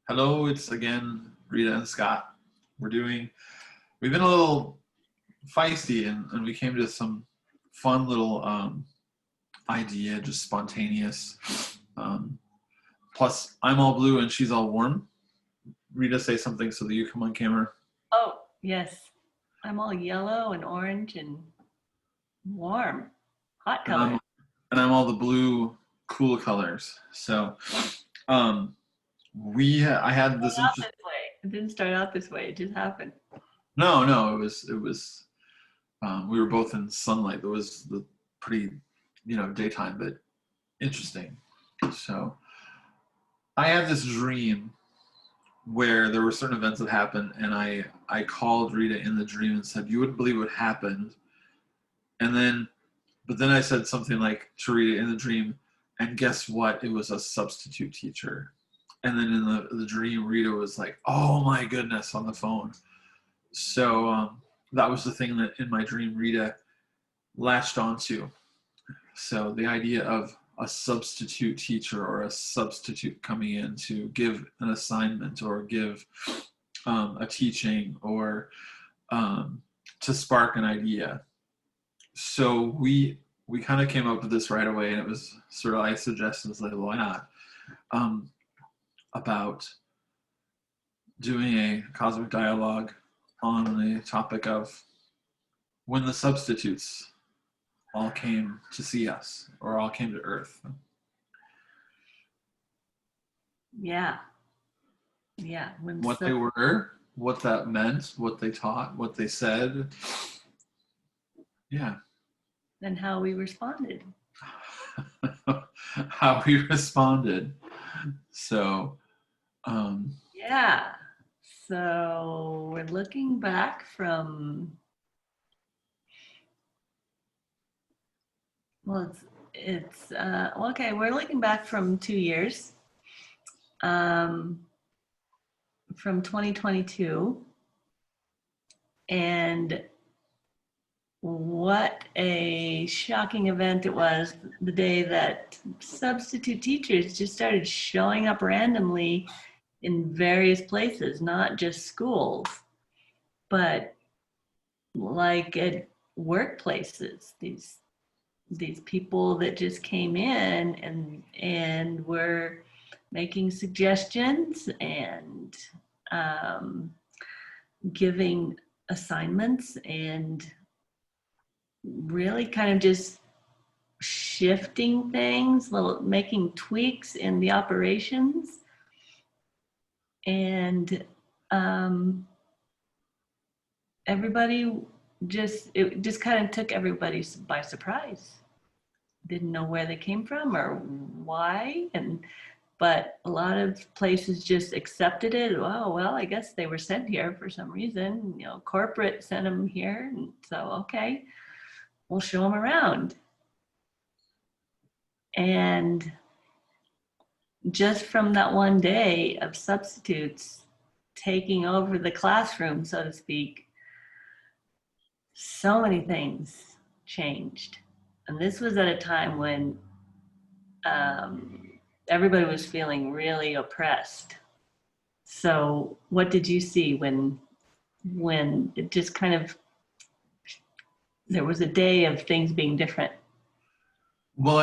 Hello, it's again Rita and Scott. We've been a little feisty and we came to some fun little idea, just spontaneous. Um, Plus, I'm all blue and she's all warm. Rita, say something so that you come on camera. Oh, yes. I'm all yellow and orange and warm. Hot And color. I'm all the blue, cool colors. So, um, I had this Out interest. this way. It didn't start out this way. It just happened. No, it was. We were both in sunlight. It was the pretty, daytime, but interesting. So I had this dream where there were certain events that happened, and I called Rita in the dream and said, "You wouldn't believe what happened." And then, but then I said something like to Rita in the dream, and guess what? It was a substitute teacher. And then in the dream, Rita was like, "Oh my goodness," on the phone. So that was the thing that in my dream Rita latched onto. So the idea of a substitute teacher or a substitute coming in to give an assignment or give a teaching or to spark an idea. So we kind of came up with this right away, and it was sort of I suggested like, why not? Um, about doing a cosmic dialogue on the topic of when the substitutes all came to see us or all came to Earth. Yeah. Yeah. What they were, what that meant, what they taught, what they said. Yeah. And how we responded. How we responded. So, Yeah. So we're looking back from, well, okay. We're looking back from 2 years, um, from 2022. And what a shocking event it was the day that substitute teachers just started showing up randomly in various places, not just schools, but like at workplaces. These people that just came in and were making suggestions and giving assignments and really kind of just shifting things, making tweaks in the operations. And everybody it just kind of took everybody by surprise. Didn't know where they came from or why. But a lot of places just accepted it. Oh, well, I guess they were sent here for some reason. Corporate sent them here. And so, okay, we'll show them around. And just from that one day of substitutes taking over the classroom, so to speak, so many things changed. And this was at a time when everybody was feeling really oppressed. So what did you see when it just kind of, there was a day of things being different? well,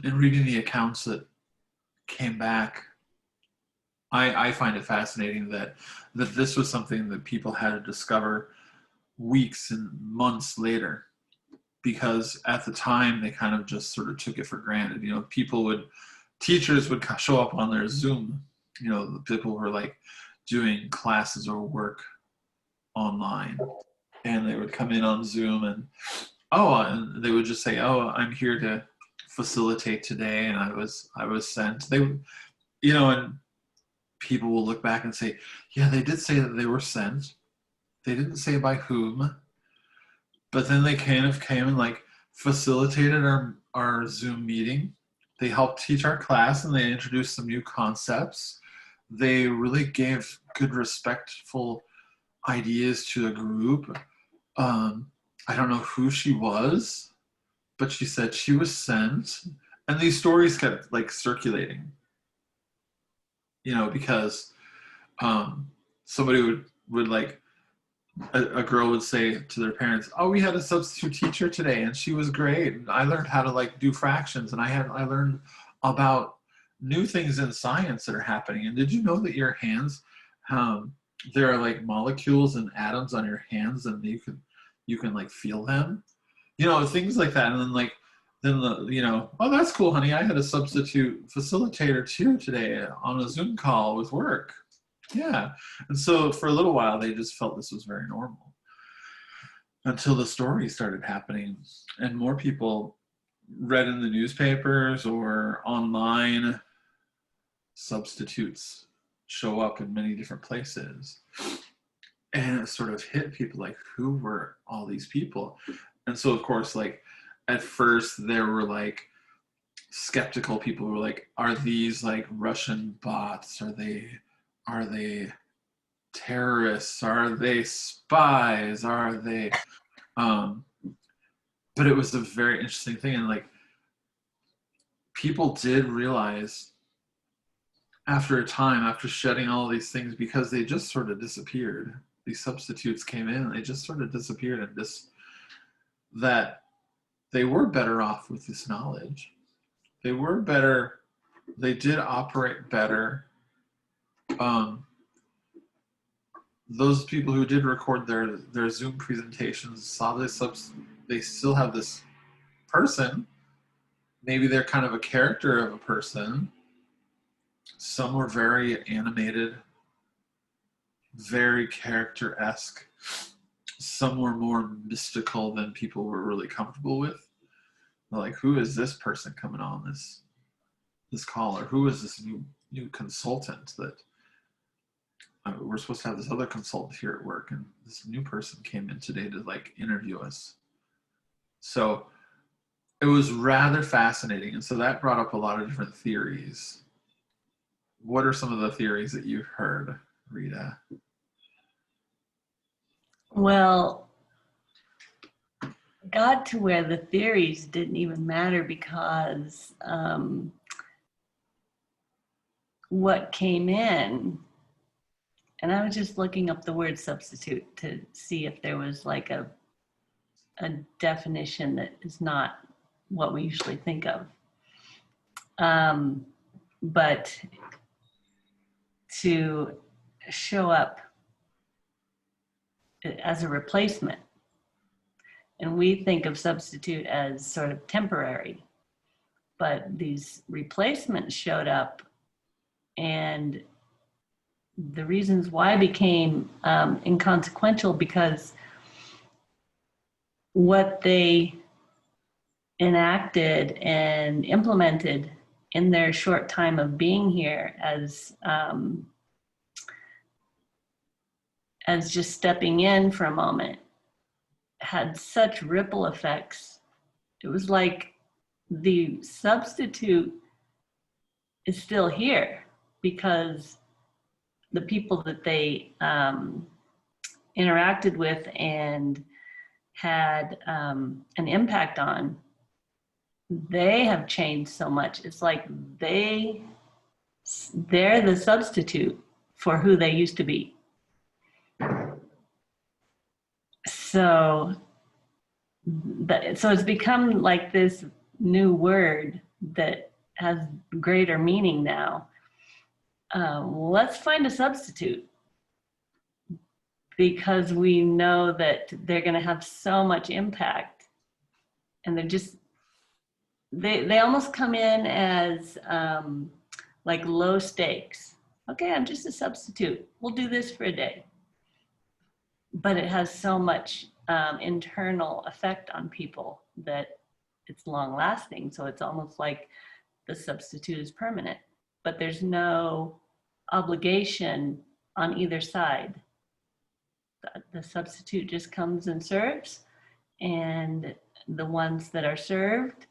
in reading the accounts that came back, I find it fascinating that this was something that people had to discover weeks and months later, because at the time they kind of just sort of took it for granted. Teachers would show up on their Zoom. The people were like doing classes or work online, and they would come in on Zoom and they would just say, "Oh, I'm here to facilitate today," and I was sent. And people will look back and say, "Yeah, they did say that they were sent. They didn't say by whom." But then they kind of came and like facilitated our Zoom meeting. They helped teach our class and they introduced some new concepts. They really gave good, respectful ideas to the group. I don't know who she was, but she said she was sent. And these stories kept like circulating. because somebody would like, a girl would say to their parents, "Oh, we had a substitute teacher today, and she was great. And I learned how to like do fractions, and I learned about new things in science that are happening. And did you know that your hands, there are like molecules and atoms on your hands, and you can like feel them, things like that." And then oh, that's cool, honey. I had a substitute facilitator too today on a Zoom call with work. Yeah. And so for a little while, they just felt this was very normal until the story started happening and more people read in the newspapers or online substitutes show up in many different places. And it sort of hit people like, who were all these people? And so, of course, like at first there were like skeptical people who were like, are these like Russian bots? Are they terrorists? Are they spies? Are they but it was a very interesting thing, and like people did realize after a time, after shedding all these things, because they just sort of disappeared. These substitutes came in and they just sort of disappeared, and that they were better off with this knowledge. They were better. They did operate better. Those people who did record their Zoom presentations saw this. They still have this person. Maybe they're kind of a character of a person. Some were very animated, very character-esque. Some were more mystical than people were really comfortable with. Like, who is this person coming on this call? Or who is this new consultant that we're supposed to have this other consultant here at work, and this new person came in today to like interview us. So it was rather fascinating. And so that brought up a lot of different theories. What are some of the theories that you've heard, Rita? Well, got to where the theories didn't even matter because what came in, and I was just looking up the word substitute to see if there was like a definition that is not what we usually think of. But to show up as a replacement. And we think of substitute as sort of temporary, but these replacements showed up, and the reasons why became inconsequential because what they enacted and implemented in their short time of being here as just stepping in for a moment had such ripple effects. It was like the substitute is still here because the people that they interacted with and had an impact on, they have changed so much. It's like they're the substitute for who they used to be. So it's become like this new word that has greater meaning now. Let's find a substitute, because we know that they're going to have so much impact, and they're just they almost come in as like low stakes. Okay, I'm just a substitute. We'll do this for a day. But it has so much internal effect on people that it's long lasting. So it's almost like the substitute is permanent, but there's no obligation on either side. The substitute just comes and serves, and the ones that are served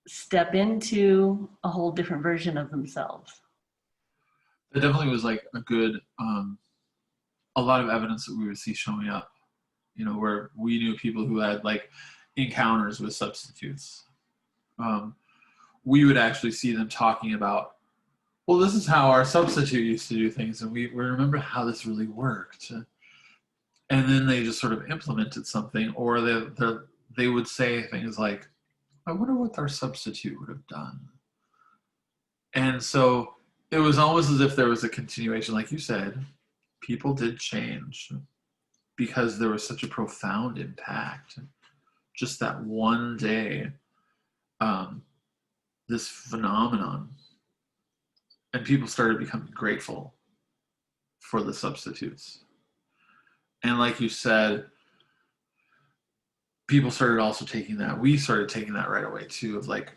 step into a whole different version of themselves. It definitely was like a lot of evidence that we would see showing up, where we knew people who had like encounters with substitutes. We would actually see them talking about well, this is how our substitute used to do things, and we remember how this really worked. And then they just sort of implemented something, or they would say things like, I wonder what our substitute would have done. And so it was almost as if there was a continuation, like you said, people did change because there was such a profound impact. Just that one day, this phenomenon, and people started becoming grateful for the substitutes. And like you said, people started also taking that. We started taking that right away too, of like,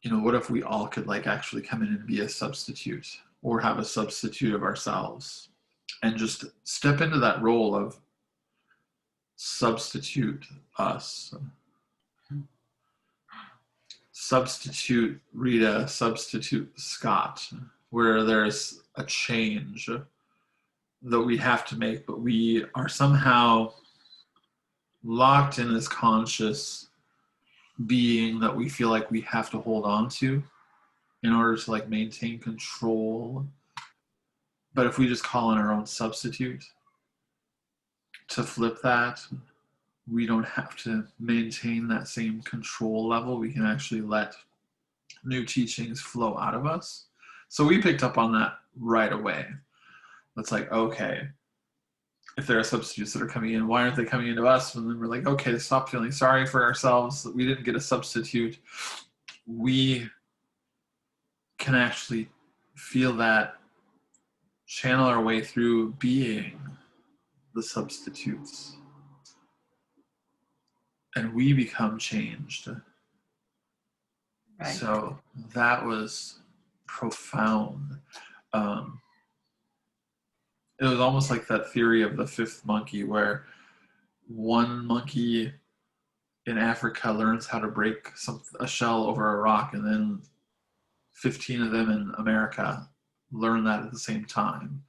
what if we all could like actually come in and be a substitute or have a substitute of ourselves and just step into that role of substitute us. Substitute Rita, substitute Scott, where there's a change that we have to make, but we are somehow locked in this conscious being that we feel like we have to hold on to in order to like maintain control. But if we just call in our own substitute to flip that, we don't have to maintain that same control level. We can actually let new teachings flow out of us. So we picked up on that right away. It's like, okay, if there are substitutes that are coming in, why aren't they coming into us? And then we're like, okay, stop feeling sorry for ourselves that we didn't get a substitute. We can actually feel that, channel our way through being the substitutes. And we become changed. Right. So that was profound. It was almost like that theory of the fifth monkey, where one monkey in Africa learns how to break a shell over a rock, and then 15 of them in America learn that at the same time.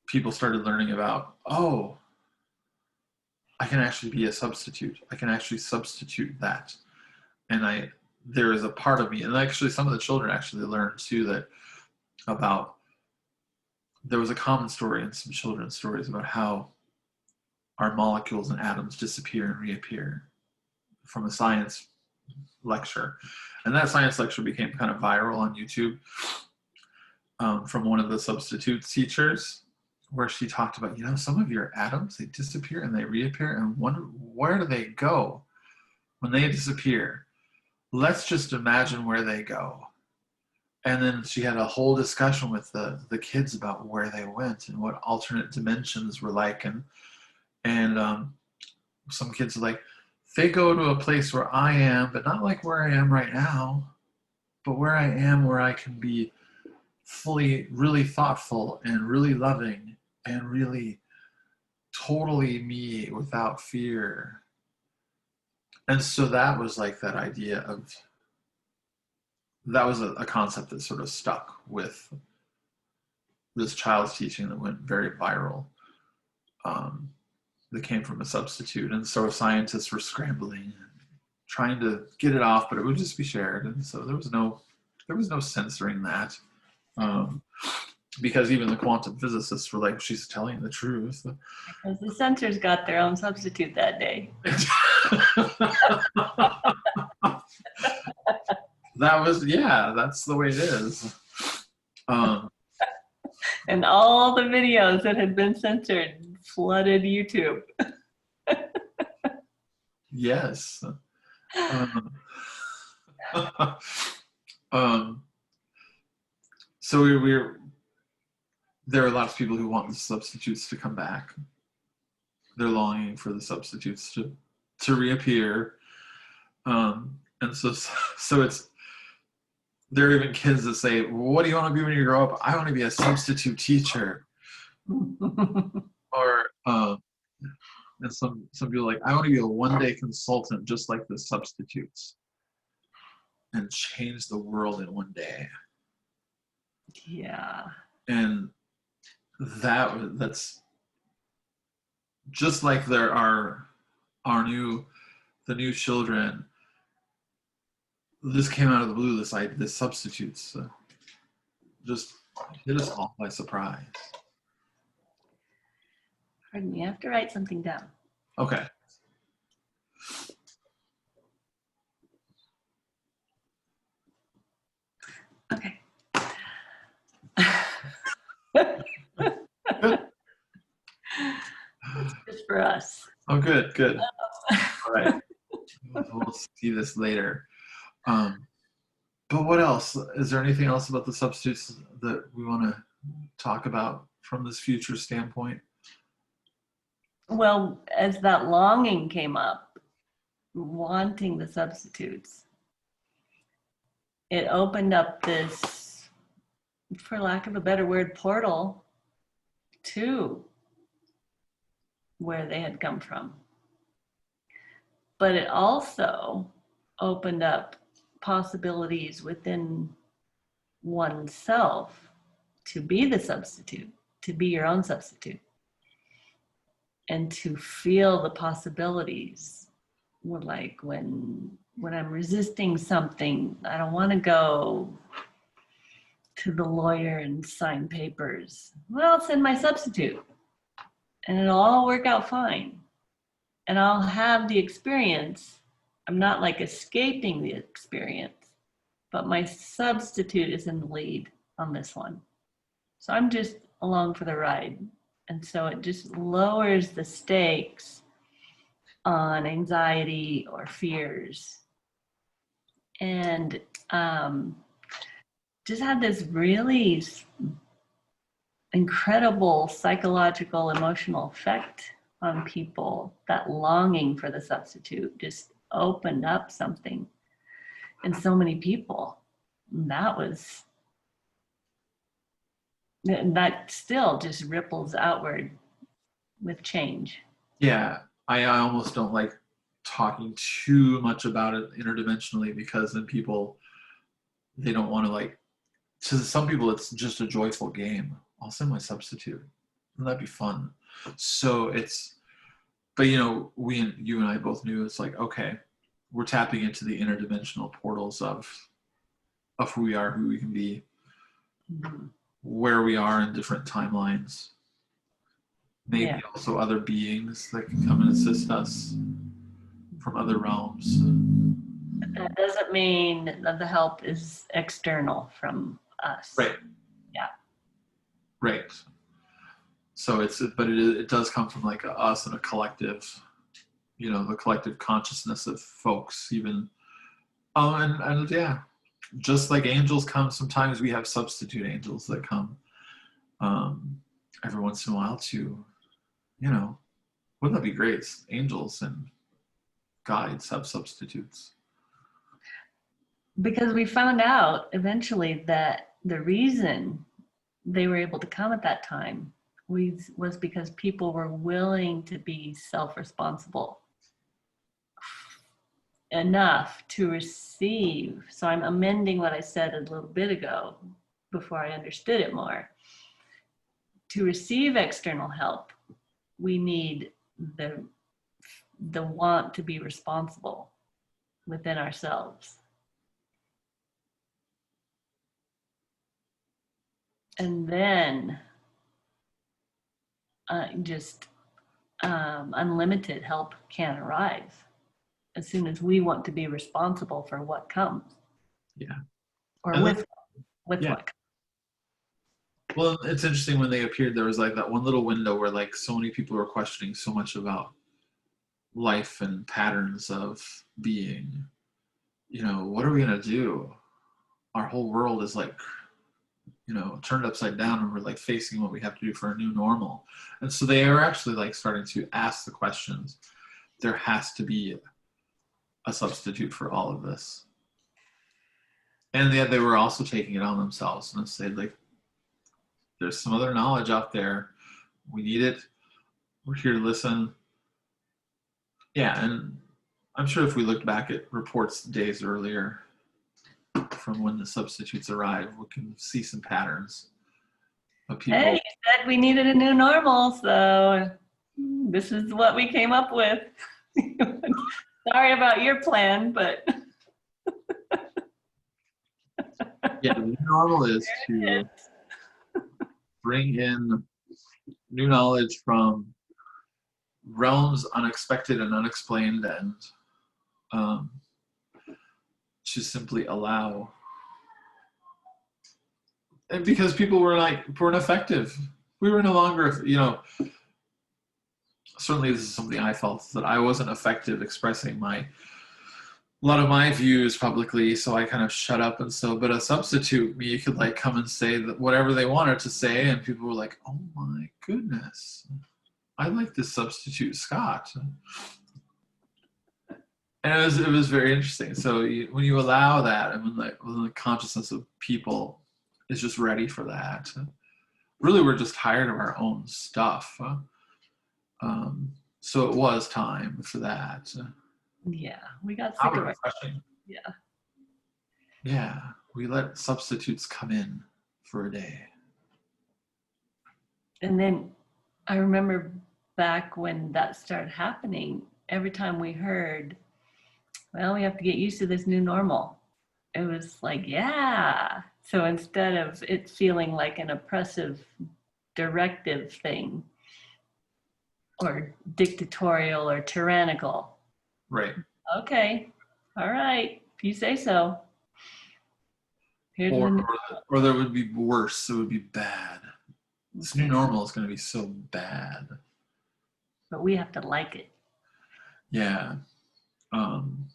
People started learning about, oh, I can actually be a substitute. I can actually substitute that. And there is a part of me, and actually some of the children actually learned too, that about, there was a common story in some children's stories about how our molecules and atoms disappear and reappear, from a science lecture. And that science lecture became kind of viral on YouTube, from one of the substitute teachers, where she talked about, some of your atoms, they disappear and they reappear, and wonder, where do they go when they disappear? Let's just imagine where they go. And then she had a whole discussion with the kids about where they went and what alternate dimensions were like. And some kids are like, they go to a place where I am, but not like where I am right now, but where I am, where I can be fully, really thoughtful and really loving and really totally me without fear. And so that was like that idea of, that was a concept that sort of stuck with this child's teaching that went very viral, that came from a substitute. And so scientists were scrambling, trying to get it off, but it would just be shared. And so there was no censoring that, because even the quantum physicists were like, she's telling the truth. Because the censors got their own substitute that day. That's the way it is. And all the videos that had been censored flooded YouTube. Yes. So there are lots of people who want the substitutes to come back. They're longing for the substitutes to reappear. And so it's, there are even kids that say, well, what do you want to be when you grow up? I want to be a substitute teacher. Or and some people are like, I want to be a one-day consultant just like the substitutes and change the world in one day. Yeah. And that's just like there are the new children this came out of the blue, this substitutes just hit us all by surprise. Pardon me, I have to write something down. Okay. Okay. Good. Just for us. Oh, good, good. All right. We'll see this later. But what else? Is there anything else about the substitutes that we want to talk about from this future standpoint? Well, as that longing came up, wanting the substitutes, it opened up this, for lack of a better word, portal to where they had come from. But it also opened up possibilities within oneself to be the substitute, to be your own substitute, and to feel the possibilities. Like when I'm resisting something, I don't want to go to the lawyer and sign papers. Well, I'll send my substitute and it'll all work out fine. And I'll have the experience. I'm not like escaping the experience, but my substitute is in the lead on this one. So I'm just along for the ride. And so it just lowers the stakes on anxiety or fears. And just had this really incredible psychological, emotional effect on people. That longing for the substitute just opened up something in so many people. And that still just ripples outward with change. Yeah, I almost don't like talking too much about it interdimensionally, because then people, they don't want to, like, to some people it's just a joyful game. I'll send my substitute. Wouldn't that be fun? So but you and I both knew it's like, okay, we're tapping into the interdimensional portals of who we are, who we can be, Mm-hmm. where we are in different timelines. Maybe also other beings that can come and assist us from other realms. That doesn't mean that the help is external from us. Right. Yeah. Right. So it does come from like us and a collective, the collective consciousness of folks even. And yeah, just like angels come, sometimes we have substitute angels that come every once in a while to, wouldn't that be great? Angels and guides have substitutes. Because we found out eventually that the reason they were able to come at that time was because people were willing to be self-responsible enough to receive. So I'm amending what I said a little bit ago before I understood it more. To receive external help, we need the want to be responsible within ourselves. And then unlimited help can arrive as soon as we want to be responsible for what comes. Yeah. Or with what comes. Well, it's interesting, when they appeared, there was like that one little window where like so many people were questioning so much about life and patterns of being. What are we going to do? Our whole world is like, turned upside down, and we're like facing what we have to do for a new normal. And so they are actually like starting to ask the questions. There has to be a substitute for all of this. And yet they were also taking it on themselves and said, like, there's some other knowledge out there. We need it. We're here to listen. Yeah, and I'm sure if we looked back at reports days earlier from when the substitutes arrived, we can see some patterns of people. Hey, you said we needed a new normal, so this is what we came up with. Sorry about your plan, but Yeah, the new normal is to bring in new knowledge from realms unexpected and unexplained, and um, to simply allow. And because people weren't effective, we were no longer, certainly this is something I felt, that I wasn't effective expressing a lot of my views publicly, so I kind of shut up. And so, but a substitute, me, could like come and say that whatever they wanted to say, and people were like, "Oh my goodness, I like this substitute Scott," and it was very interesting. So when you allow that, and when the consciousness of people is just ready for that, really, we're just tired of our own stuff. So it was time for that. Yeah, we got How sick of it. refreshing. Yeah. Yeah, we let substitutes come in for a day. And then I remember back when that started happening, every time we heard, well, we have to get used to this new normal, it was like, yeah. So instead of it feeling like an oppressive directive thing or dictatorial or tyrannical. Right. Okay. All right. If you say so. Or there would be worse. It would be bad. This new normal is going to be so bad. But we have to like it. Yeah. And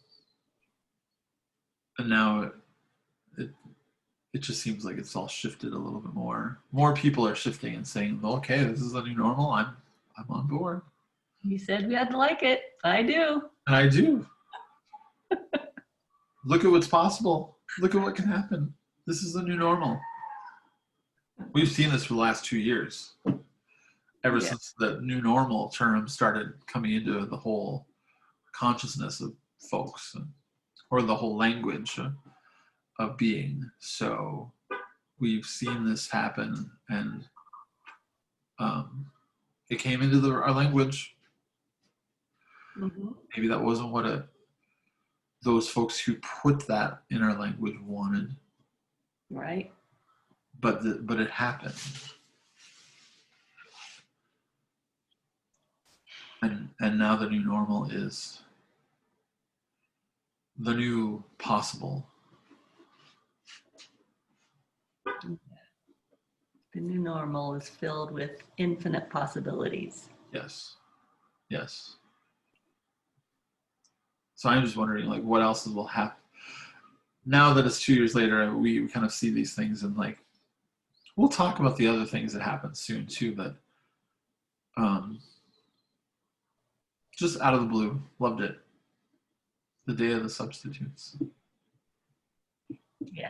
now it just seems like it's all shifted a little bit more. More people are shifting and saying, "Okay, this is the new normal. I'm on board." You said we had to like it. I do. And I do. Look at what's possible. Look at what can happen. This is the new normal. We've seen this for the last 2 years. Ever since the new normal term started coming into the whole consciousness of folks, or the whole language of being. So we've seen this happen, and it came into our language. Mm-hmm. Maybe that wasn't what those folks who put that in our language wanted. Right. But it happened. And now the new normal is the new possible. The new normal is filled with infinite possibilities. Yes. Yes. So I'm just wondering, like, what else will happen now that it's 2 years later. We kind of see these things, and like, we'll talk about the other things that happen soon too. But just out of the blue, loved it. The Day of the Substitutes. Yeah.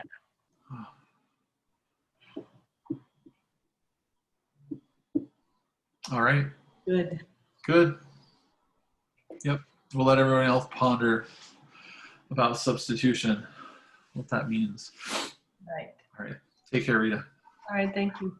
All right. Good. Good. Yep. We'll let everyone else ponder about substitution, what that means. Right. All right. Take care, Rita. All right. Thank you.